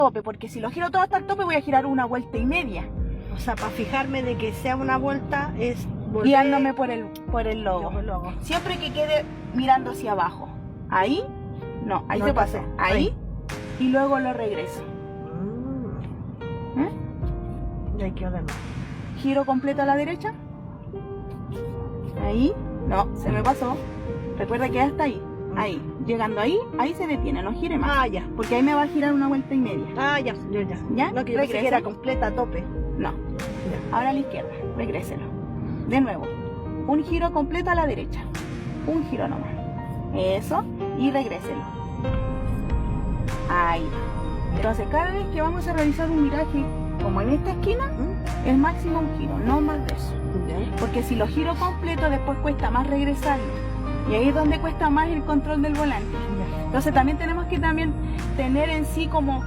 tope, porque si lo giro todo hasta el tope voy a girar una vuelta y media. O sea, para fijarme de que sea una vuelta es guiándome por el logo. logo. Siempre que quede mirando hacia abajo. Ahí, no, ahí No se pasó. pasé. Ahí, y luego lo regreso. Y ahí quedó de nuevo. Giro completo a la derecha. Ahí, no, se me pasó. Recuerda que hasta ahí. Ahí, llegando ahí, ahí se detiene, no gire más. Ah, ya. Porque ahí me va a girar una vuelta y media. Ah, ya, ya. ¿Ya? No, que yo pensé que era completa a tope. No. Ya. Ahora a la izquierda, regréselo. De nuevo, un giro completo a la derecha. Un giro nomás. Eso, y regréselo. Ahí. Entonces, cada vez que vamos a realizar un viraje, como en esta esquina, es máximo un giro, no más de eso. Ya. Porque si lo giro completo, después cuesta más regresarlo. Y ahí es donde cuesta más el control del volante. Entonces también tenemos que tener en sí como